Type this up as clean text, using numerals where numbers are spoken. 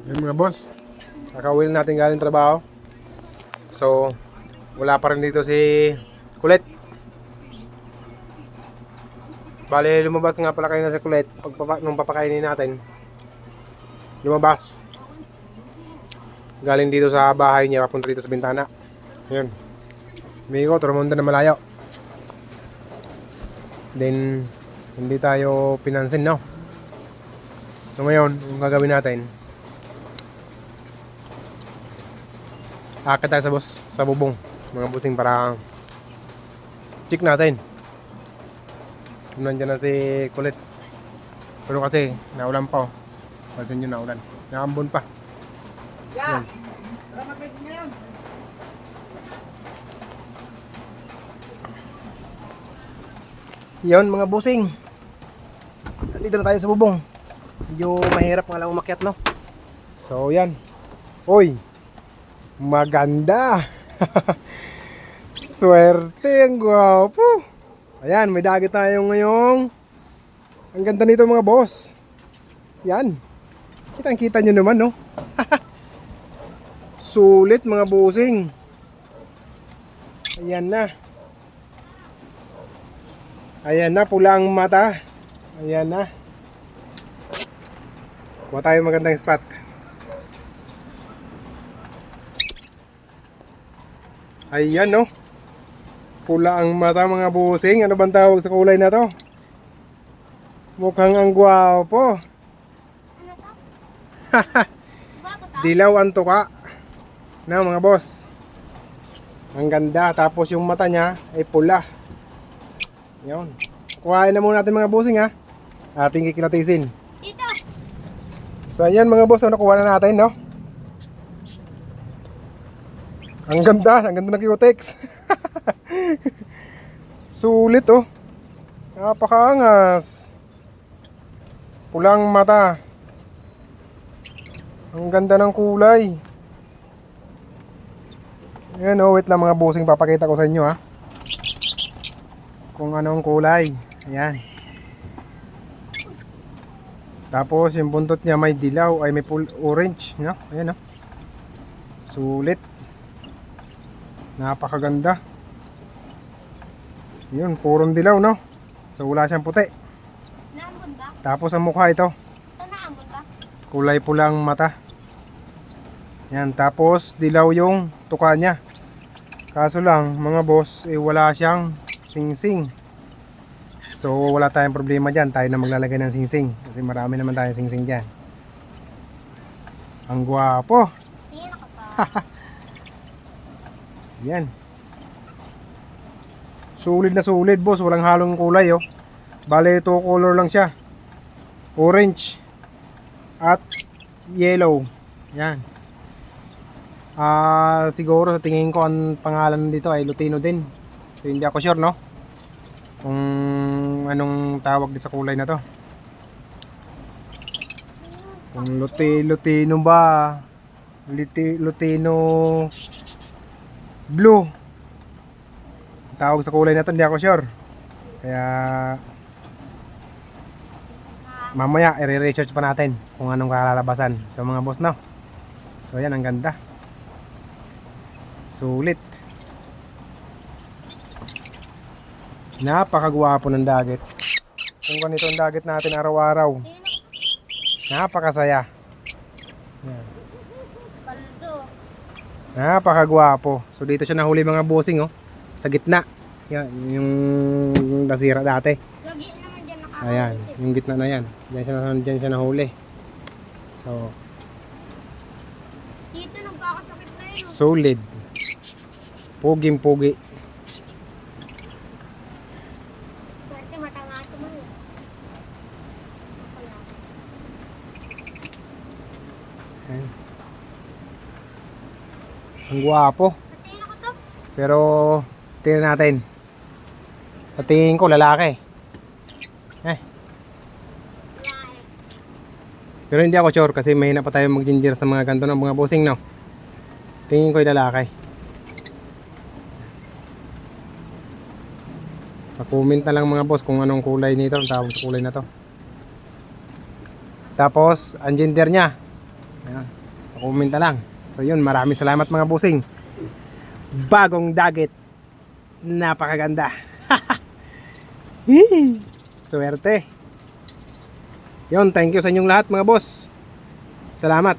Yung mga boss, kakauwi na natin galing trabaho. So, wala pa rin dito si Kulit. Bale, lumabas nga pala kayo na si Kulit nung papakainin natin. Lumabas. Galing dito sa bahay niya, papunta dito sa bintana. Yun. Umigo, turamunta na malayo. Then, hindi tayo pinansin, no? So ngayon, yung gagawin natin, akit tayo sa bubong, mga busing, para check natin kung nandiyan na si Kulit. Pero kasi naulan pa, oh. Pansin nyo, naulan, nakambon pa. Yan. Yan mga busing, dito na tayo sa bubong. Medyo mahirap nga lang umakyat, no? So yan. Uy, maganda. Swerte, ang gwapo. Ayan, may dagat tayo ngayong. Ang ganda nito mga boss. Yan. Kitang kita nyo naman, no? Sulit mga busing. Ayan na. Ayan na, pula ang mata. Ayan na. Kuha tayo magandang spot. Ayan, no? Pula ang mata mga busing. Ano bang tawag sa kulay na to? Mukhang ang gwapo. Dilaw ang tuka. Na mga boss. Ang ganda. Tapos yung mata niya ay pula. Yun. Kuhain na muna natin mga busing, ha. Ating kikilatisin. So ayan mga boss, nakuha na natin, no? Ang ganda ng Q-Tex. Sulit, oh. Napakaangas. Pulang mata. Ang ganda ng kulay. Ayan, oh, wait lang mga bossing, papakita ko sa inyo, ha, kung anong kulay. Ayan. Tapos yung buntot niya may dilaw, ay may orange, no? Ayan, no? Sulit. Napakaganda. Yun, purong dilaw, no? So wala siyang puti. Tapos ang mukha ito, kulay pulang mata. Yan, tapos dilaw yung tuka niya. Kaso lang mga boss, wala siyang singsing. So wala tayong problema dyan, tayo na maglalagay ng singsing, kasi marami naman tayong singsing dyan. Ang gwapo. Yan. Sulit na sulit boss, walang halong kulay, oh. Bale, 2 color lang siya, orange at yellow. Yan. Siguro sa tingin ko ang pangalan dito ay Lutino din. So hindi ako sure, no, kung anong tawag din sa kulay na to. Kung Lutino ba, Lutino blue tawag sa kulay na to, hindi ako sure. Kaya mamaya i-research pa natin kung anong kalalabasan. So mga boss, no, so yan, ang ganda. Sulit. Napakagwapo ng dagat. Kung ganito ang dagat natin araw-araw, napakasaya. Yan. Napakagwapo. So dito siya nahuli mga bossing, oh, sa gitna. Yan, yung nasira dati. Ayan, yung gitna na yan. Diyan siya nahuli. So dito nagkakasakit na yun. Solid. Puging pugi. Ang guwapo. Pero tingnan natin. Sa tingin ko lalaki. Pero hindi ako sure kasi mahina pa tayo mag-ginger sa mga ganito ng mga bossing, no. Tingin ko yung lalaki. Pa-comment na lang mga boss kung anong kulay nito, ang tawag sa kulay na to. Tapos ang gender niya. Ayan. Komenta lang. So yun, maraming salamat mga bossing. Bagong dagit. Napakaganda. Swerte. Yun, thank you sa inyong lahat mga boss. Salamat.